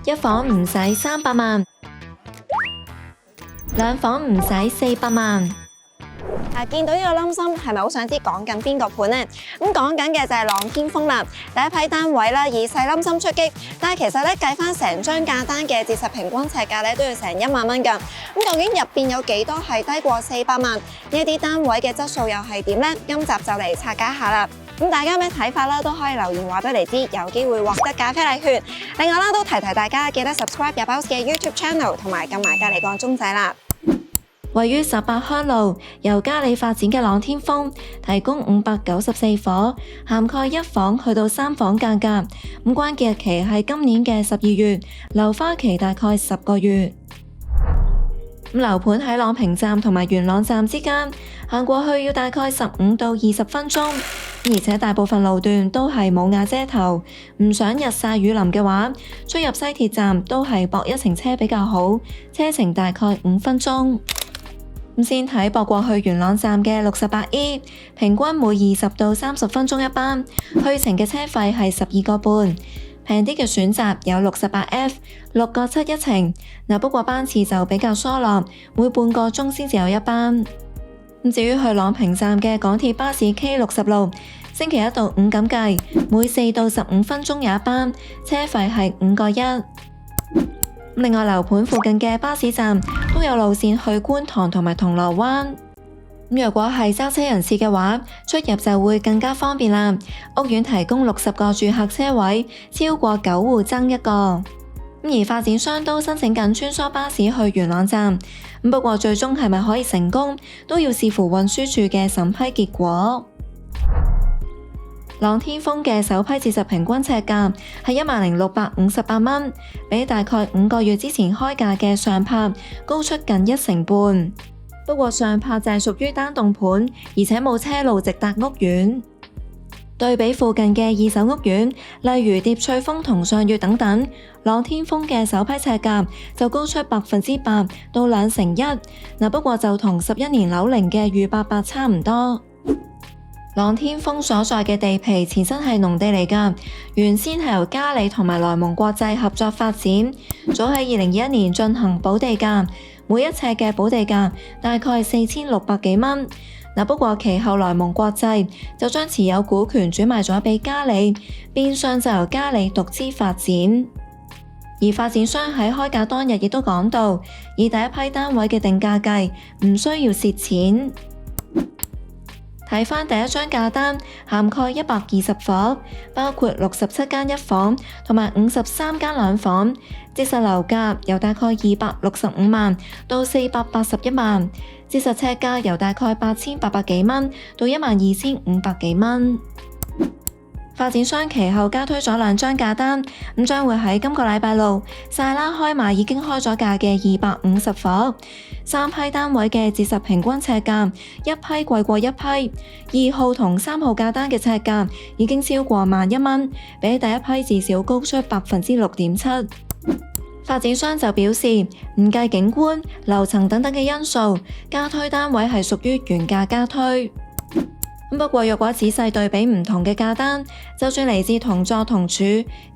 一房唔使300萬，兩房唔使400萬。見到呢個冧心，係咪好想知講緊邊個盤呢？咁講緊嘅就係朗天峰啦，第一批單位啦，以細冧心出擊，但係其實咧計翻成張價單嘅折實平均尺價咧都要成1萬蚊㗎。咁究竟入邊有幾多係低過400萬？呢一啲單位嘅質素又係點呢？今集就嚟拆解一下啦。咁大家有咩睇法啦，都可以留言話俾你知，有機會獲得咖啡禮券。另外啦，都提提大家記得 subscribe 入 House 嘅 YouTube channel， 同埋撳埋隔離個鐘仔啦。位於18鄉路，由嘉里發展嘅朗天峰，提供594伙，涵蓋1房去到3房間隔。咁關鍵日期係今年嘅12月，樓花期大概10個月。咁樓盤喺朗屏站同埋元朗站之間，行過去要大概15到20分鐘，而且大部分路段都係冇瓦遮頭。唔想日曬雨淋嘅話，出入西鐵站都係駁一程車比較好，車程大概5分鐘。先睇駁過去元朗站嘅68E，平均每20到30分鐘一班，去程嘅車費係12個半。平啲嘅選擇有68F， 6個7一程。不過班次就比較疏落，每半個鐘先至有一班。至於去朗屏站嘅港鐵巴士 K66，星期1到5咁計，每4到15分鐘有一班，車費係5個1。另外樓盤附近嘅巴士站都有路線去觀塘同埋銅鑼灣。若果係揸車人士嘅話，出入就會更加方便啦。屋苑提供60個住客車位，超過9戶爭一個。而發展商都申請緊穿梭巴士去元朗站，不過最終係咪可以成功，都要視乎運輸署嘅審批結果。朗天峰嘅首批折實平均尺價係10,658蚊，比大概5個月之前開價嘅上拍高出近1成半。不過上拍就係屬於單棟盤，而且冇車路直達屋苑。對比附近嘅二手屋苑，例如蝶翠峰同上月等等，朗天峰嘅首批尺價就高出8%到2成1。不過就同11年樓齡嘅裕伯伯差唔多。朗天峰所在嘅地皮前身係農地嚟㗎，原先係由嘉里同埋萊蒙國際合作發展，早喺2021年進行補地價，每一尺嘅補地價大概係4600幾蚊。不過其後萊蒙國際就將持有股權轉賣咗俾嘉里，變相就由嘉里獨資發展。而發展商喺開價當日亦都講到，以第一批單位嘅定價計，唔需要蝕錢。睇返第一張價單，涵蓋120伙，包括67間1房同埋53間2房，折實樓價由大概265萬到481萬，折實尺價由大概8800幾蚊到12500幾蚊。發展商其後加推咗2張價單，將會喺今個禮拜六晒啦開賣已經開咗價嘅250伙，3批單位嘅折實平均尺價一批貴過一批，2號同3號價單嘅尺價已經超過11000蚊，比第一批至少高出6.7%。發展商就表示，唔計景觀、樓層等等嘅因素，加推單位係屬於原價加推。不過若果仔細對比唔同嘅價單，就算嚟自同座同處、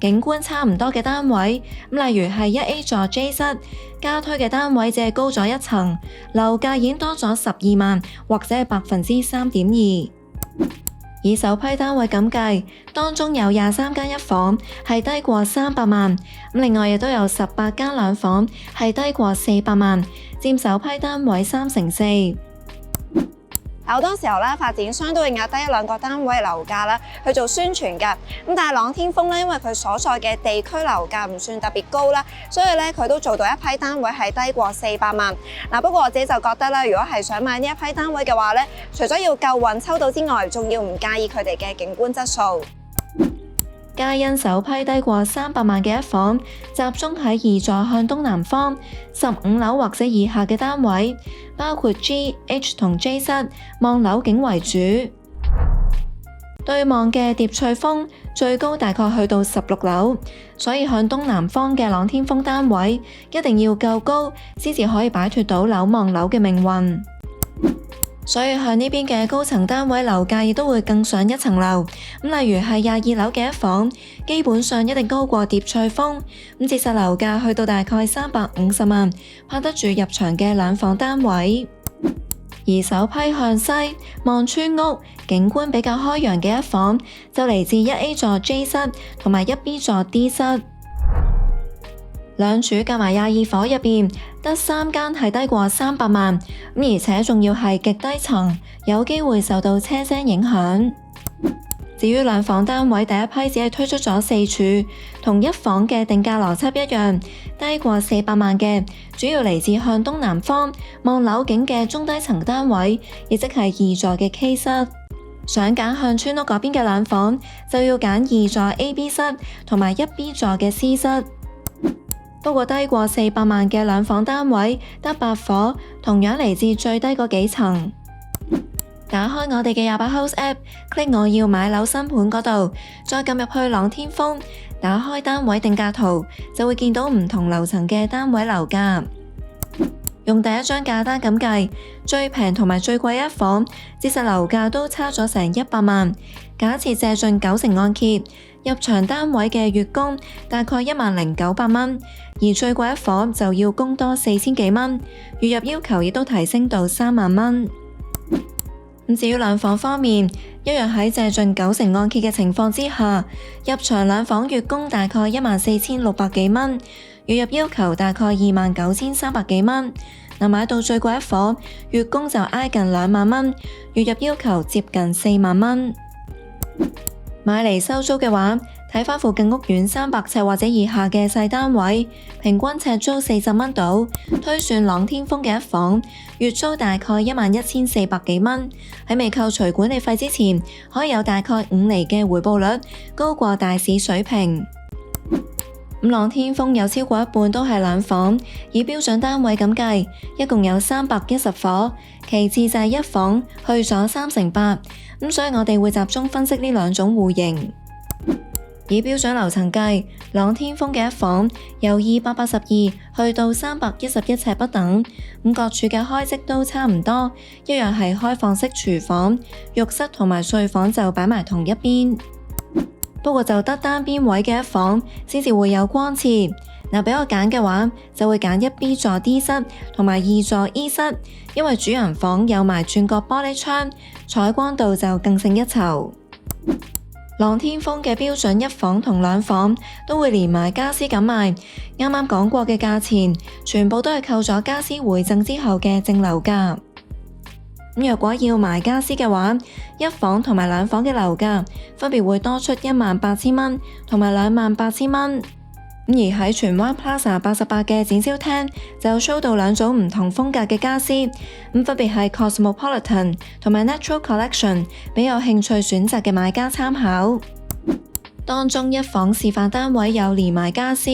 景觀差唔多嘅單位，例如係1A 座 J 室，加推嘅單位只係高咗1層，樓價已經多咗12萬，或者係3.2%。以首批單位咁計，當中有23間1房係低過300萬，另外亦都有18間2房係低過400萬，佔首批單位3成4。好多時候咧，發展商都會壓低1-2個單位樓價啦，去做宣傳㗎。但係朗天峰咧，因為佢所在嘅地區樓價唔算特別高啦，所以咧佢都做到一批單位係低過400萬。不過我自己就覺得啦，如果係想買呢一批單位嘅話咧，除咗要夠運抽到之外，仲要唔介意佢哋嘅景觀質素。皆因首批低過300萬嘅1房，集中喺2座向東南方15樓或者以下嘅單位，包括 G、H 同 J 室，望樓景為主。對望嘅蝶翠峰最高大概去到16樓，所以向東南方嘅朗天峰單位一定要夠高，先至可以擺脫到樓望樓嘅命運。所以向呢邊嘅高層單位樓價亦都會更上一層樓。例如係22樓嘅一房，基本上一定高過蝶翠峰。折實樓價去到大概350萬，拍得住入場嘅兩房單位。而首批向西望村屋，景觀比較開揚嘅一房，就嚟自1A 座 J 室同埋1B 座 D 室。兩處夾埋22伙入邊，得3間係低過300萬，而且仲要係極低層，有機會受到車聲影響。至於兩房單位，第一批只係推出咗4處，同一房嘅定價邏輯一樣，低過400萬嘅，主要嚟自向東南方望樓景嘅中低層單位，亦即係2座嘅 K 室。想揀向村屋嗰邊嘅兩房，就要揀2座 AB 室同埋1B 座嘅 C 室。不過低過400萬嘅兩房單位得8伙，同樣嚟自最低嗰幾層。打開我哋嘅28House App，click 我要買樓新盤嗰度，再撳入去朗天峰，打開單位定價圖，就會見到唔同樓層嘅單位樓價。用第一張價單咁計，最平同埋最貴一房，折實樓價都差咗成100萬。假設借盡90%按揭，入場單位嘅月供大概10900蚊，而最貴一房就要供多4000幾蚊，月入要求亦都提升到3萬蚊。至於兩房方面，一樣喺借盡90%按揭嘅情況之下，入場兩房月供大概14600幾蚊，月入要求大概29300幾蚊。買到最貴一房，月供就挨近2萬蚊，月入要求接近4萬蚊。買嚟收租嘅話，睇返附近屋苑300尺或者以下嘅細單位，平均尺租40蚊到，推算朗天峰嘅一房，月租大概11400幾蚊，喺未扣除管理費之前，可以有大概5厘嘅回報率，高過大市水平。朗天峰有超過一半都係兩房，以標準單位咁計，一共有310伙，其次就係一房，去咗38%，所以我哋會集中分析呢兩種戶型。以標準樓層計，朗天峰嘅一房由282去到311尺不等，各處嘅開積都差唔多，一樣係開放式廚房、浴室同埋睡房就擺埋同一邊。不過就得單邊位嘅一房先至會有光廁。俾我揀嘅話，就會揀1B 座 D 室同埋2座 E 室，因為主人房有埋轉角玻璃窗，採光度就更勝一籌。朗天峰嘅標準一房同兩房都會連埋家私咁賣，啱啱講過嘅價錢全部都係扣咗家私回贈之後嘅淨樓價。若果要埋家私嘅話，一房同埋兩房嘅樓價分別會多出18000蚊同埋28000蚊。而喺荃灣 Plaza 88嘅展銷廳就 show 到兩種唔同風格嘅家私，分別係 Cosmopolitan 同埋 Natural Collection， 俾有興趣選擇嘅買家參考。當中一房示範單位有連埋家私，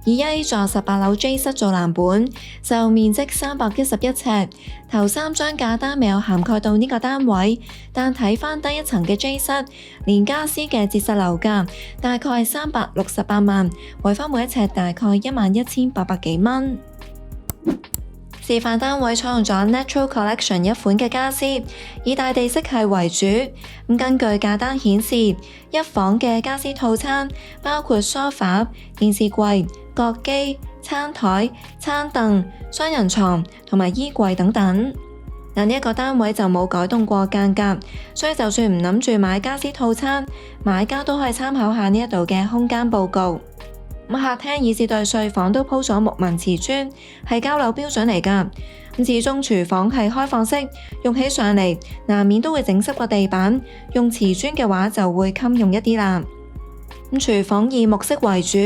以1A 座18樓 J 室做藍本，就面積311尺。頭3張價單未有涵蓋到呢個單位，但睇返低一層嘅 J 室，連家私嘅折實樓價大概係368萬，為返每一尺大概11800幾蚊。示範單位採用咗 Natural Collection 一款嘅家私，以大地色系為主。根據價單顯示，一房嘅家私套餐包括梳化、電視櫃、角機、餐台、餐凳、雙人床同埋衣櫃等等。呢一個單位就冇改動過間隔，所以就算唔諗住買家私套餐，買家都可以參考下呢一度嘅空間佈局。客廳以至對睡房都鋪咗木紋瓷磚，係交樓標準嚟㗎。始終廚房係開放式，用起上嚟難免都會整濕個地板，用瓷磚嘅話就會襟用一啲啦。廚房以木色為主，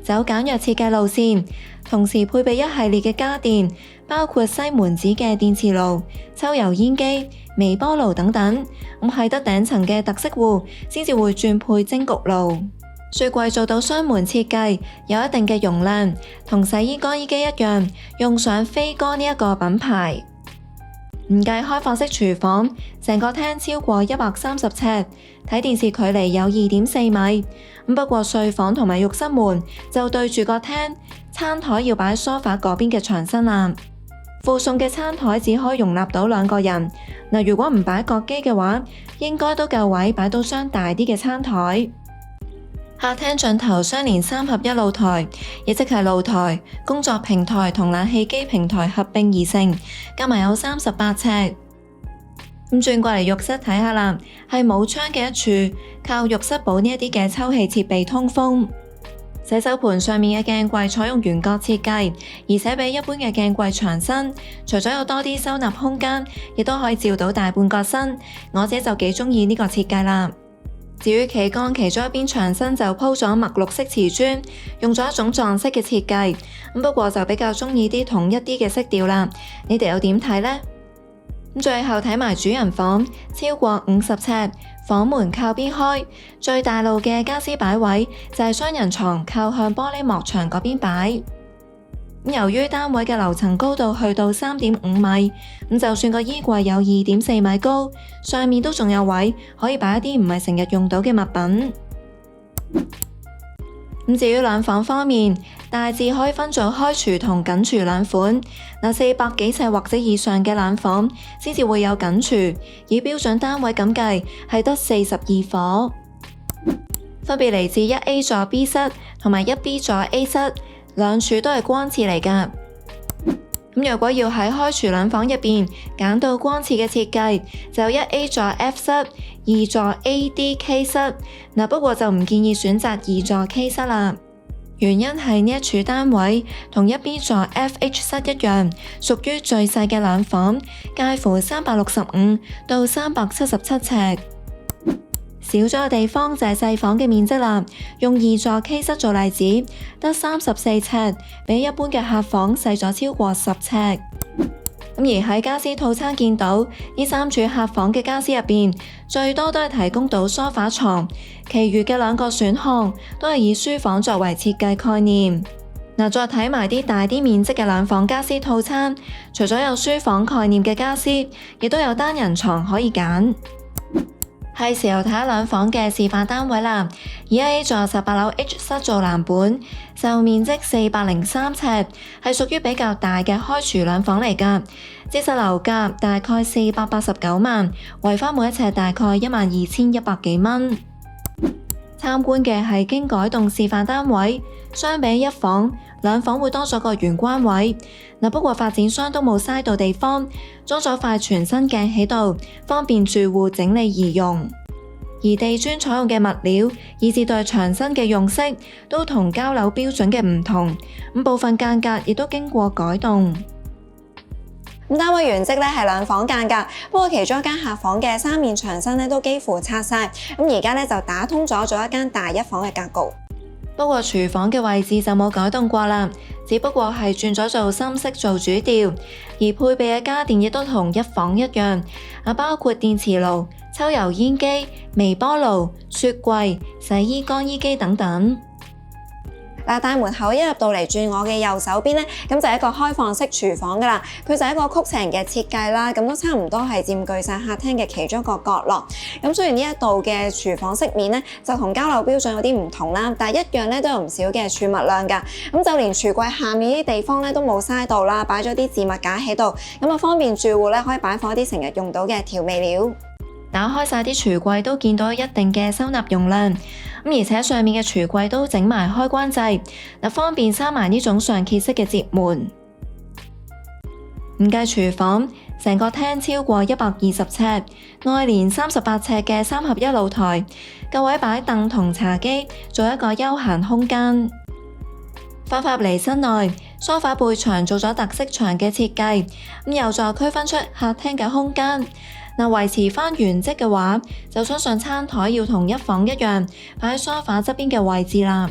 走簡約設計路線，同時配備一系列嘅家電，包括西門子嘅電磁爐、抽油煙機、微波爐等等。係得頂層嘅特色戶先至會轉配蒸焗爐。雪櫃做到雙門設計，有一定嘅容量，同洗衣乾衣機一樣，用上飛哥呢一個品牌。唔計開放式廚房，成個廳超過130尺，睇電視距離有2.4米。不過睡房同埋浴室門就對住個廳，餐台要擺喺梳化嗰邊嘅牆身啦。附送嘅餐台只可以容納到2個人。如果唔擺角機嘅話，應該都夠位擺到雙大啲嘅餐台。客廳盡頭相連3合1露台，亦即係露台、工作平台同冷氣機平台合併而成，加埋有38尺。咁轉過嚟浴室睇下啦，係冇窗嘅一處，靠浴室寶呢一啲嘅抽氣設備通風。洗手盆上面嘅鏡櫃採用圓角設計，而且比一般嘅鏡櫃長身，除咗有多啲收納空間，亦都可以照到大半個身。我自己就幾中意呢個設計啦。至於企缸其中一邊牆身就鋪咗墨綠色瓷磚，用咗一種撞色嘅設計。不過就比較中意啲統一啲嘅色調啦。你哋又點睇呢？最後睇埋主人房，超過50尺，房門靠邊開，最大路嘅家私擺位就係雙人床靠向玻璃幕牆嗰邊擺。由於單位嘅樓層高度去到3.5米，就算個衣櫃有2.4米高，上面都仲有位可以擺一啲唔係成日用到嘅物品。至於兩房方面，大致可以分做開廚同緊廚兩款。400幾尺或者以上嘅冷房先至會有緊廚，以標準單位咁計係得42伙，分別嚟自1A 座 B 室同埋1B 座 A 室。兩處都係光廁嚟㗎。若果要喺開廚兩房入邊揀到光廁嘅設計，就1A 座 F 室、2座 ADK 室。不過就唔建議選擇2座 K 室啦。原因係呢一處單位同1B 座 FH 室一樣，屬於最細嘅兩房，介乎365到377尺。少咗嘅地方就係細房嘅面積啦，用2座 K 室做例子，得34尺，比一般嘅客房細咗超過10尺。而喺家私套餐見到呢3處客房嘅家私入邊，最多都係提供到梳化床，其餘嘅2個選項都係以書房作為設計概念。再睇埋啲大啲面積嘅兩房家私套餐，除咗有書房概念嘅家私，亦都有單人床可以揀。係時候睇下兩房嘅示範單位啦。以 A 座18樓 H 室做藍本，就面積403尺，係屬於比較大嘅開廚兩房嚟㗎。即實樓價大概489萬，維翻每一尺大概12100幾蚊。參觀嘅係經改動示範單位，相比一房，兩房會多咗個玄關位。不過發展商都冇嘥到地方，裝咗塊全新鏡喺度，方便住戶整理儀容。而地磚採用嘅物料，以至對牆身嘅用色，都同交樓標準嘅唔同。部分間隔亦都經過改動。單位原則係兩房間隔，不過其中一間客房嘅3面牆身都幾乎拆晒，而家就打通咗做一間大一房嘅格局。不過廚房嘅位置就冇改動過啦，只不過係轉咗做深色做主調，而配備嘅家電亦都同一房一樣，包括電磁爐、抽油煙機、微波爐、雪櫃、洗衣乾衣機等等。大門口一入到嚟，轉我嘅右手邊咧，咁就係一個開放式廚房噶啦。佢就係一個曲程嘅設計啦，咁都差唔多係佔據晒客廳嘅其中一個角落。咁雖然呢一度嘅廚房飾面咧就同交樓標準有啲唔同啦，但係一樣咧都有唔少嘅儲物量噶。咁就連櫥櫃下面啲地方咧都冇嘥到啦，擺咗啲置物架喺度，咁方便住戶咧可以擺放一啲成日用到嘅調味料。打開晒啲櫥櫃都見到一定嘅收納容量，而且上面嘅櫥櫃都整埋開關掣，方便閂埋呢種上揭式嘅接門。唔計廚房，成個廳超過120尺，外連38尺嘅3合1露台，夠位擺凳同茶几，做一個休閒空間。翻入嚟室內，梳化背牆做咗特色牆嘅設計，有助區分出客廳嘅空間。維持翻原則嘅話，就相信餐台要同一房一樣，擺喺梳化側邊嘅位置啦。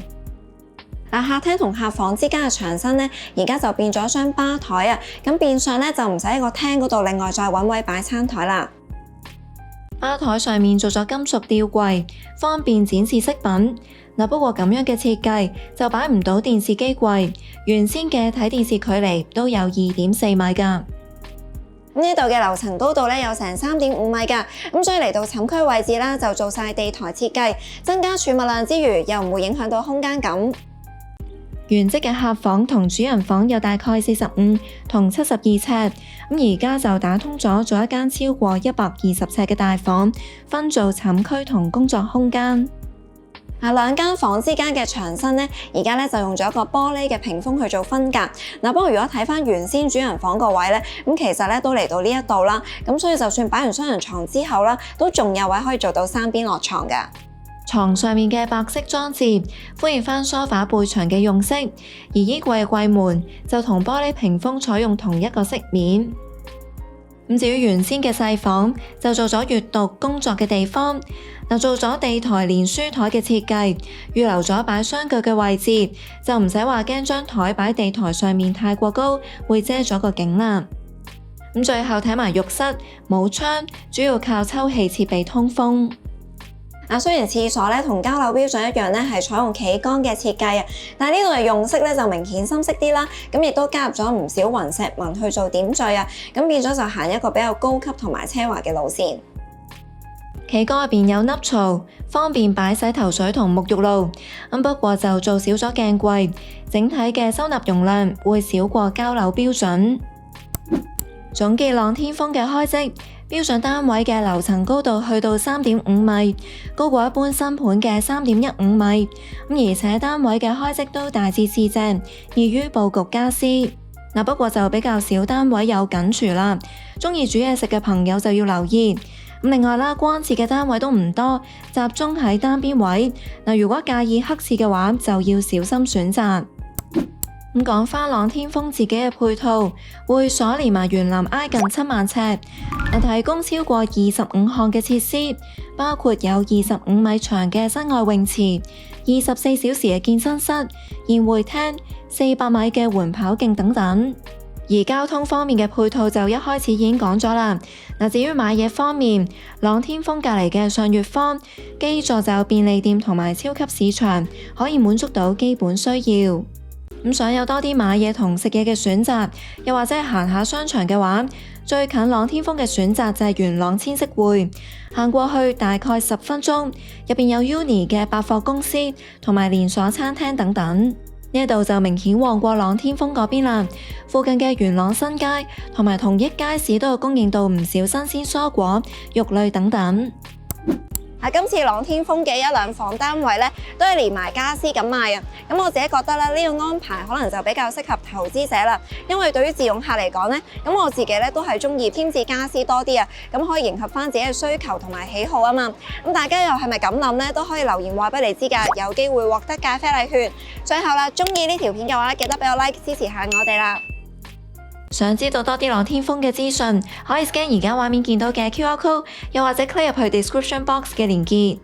客廳同客房之間嘅牆身呢，而家就變咗張吧台啊，咁變相呢，就唔使喺個廳嗰度另外再揾位擺餐台啦。吧台上面做咗金屬吊櫃，方便展示飾品。不過咁樣嘅設計就擺唔到電視機櫃，原先嘅睇電視距離都有2.4米㗎。呢度嘅樓層高度咧有成3.5米㗎，咁所以嚟到寢區位置啦，就做晒地台設計，增加儲物量之餘，又唔會影響到空間感。原則嘅客房同主人房有大概45同72尺，而家就打通咗做一間超過120尺嘅大房，分做寢區同工作空間。兩間房之間嘅牆身呢，而家呢就用咗一個玻璃嘅屏風去做分隔。不過如果睇返原先主人房個位呢，咁其實呢都嚟到呢一度啦。咁所以就算擺完雙人床之後啦，都仲有位可以做到3邊落床㗎。床上面嘅白色裝置呼應返梳化背牆嘅用色，而衣櫃嘅櫃門就同玻璃屏風採用同一個色面。至於原先嘅細房就做咗閱讀工作嘅地方，做咗地台連書台嘅設計，預留咗擺雙腳嘅位置，就唔使話驚張台擺地台上面太過高會遮咗個景啦。最後睇埋浴室冇窗，主要靠抽氣設備通風。雖然廁所咧同交樓標準一樣咧，係採用企缸嘅設計啊，但係呢度嘅用色咧就明顯深色啲啦，咁亦都加入咗唔少雲石紋去做點綴啊，咁變咗就行一個比較高級同埋奢華嘅路線。企缸入邊有凹槽，方便擺洗頭水同沐浴露，不過就做少咗鏡櫃，整體嘅收納容量會少過交樓標準。總結朗天風嘅開則，標準單位嘅樓層高度去到3.5米，高過一般新盤嘅3.15米，而且單位嘅開則都大致四正，易於佈局家私。不過就比較少單位有緊廚啦，中意煮嘢食嘅朋友就要留意。另外啦，光廁嘅單位都唔多，集中喺單邊位。如果介意黑廁嘅話，就要小心選擇。講返朗天風自己嘅配套，會所連埋園林挨近7萬尺，提供超過25項嘅設施，包括有25米長嘅室外泳池、24小時嘅健身室、宴會廳、400米嘅緩跑徑等等。而交通方面嘅配套就一開始已經講咗啦。至於買嘢方面，朗天風隔籬嘅上月坊基座就有便利店同埋超級市場，可以滿足到基本需要。想有多啲買嘢同食嘢嘅選擇，又或者係行下商場嘅話，最近朗天風嘅選擇就係元朗千色匯，行過去大概10分鐘，入邊有 Uni 嘅百貨公司同埋連鎖餐廳等等。呢度就明顯旺過朗天風嗰邊啦。附近嘅元朗新街同埋同益街市都有供應到唔少新鮮蔬果、肉類等等。今次朗天風嘅1兩房單位咧，都係連埋家私咁賣啊！咁我自己覺得咧，呢個安排可能就比較適合投資者啦。因為對於自用客嚟講咧，咁我自己咧都係中意添置家私多啲啊，咁可以迎合翻自己嘅需求同埋喜好啊嘛。咁大家又係咪咁諗咧？都可以留言話俾你知㗎，有機會獲得咖啡禮券。最後啦，中意呢條片嘅話，記得俾我 like 支持下我哋啦。想知道多啲朗天風嘅資訊，可以 scan 而家畫面見到嘅 QR code，又或者 click 入去 description box 嘅連結。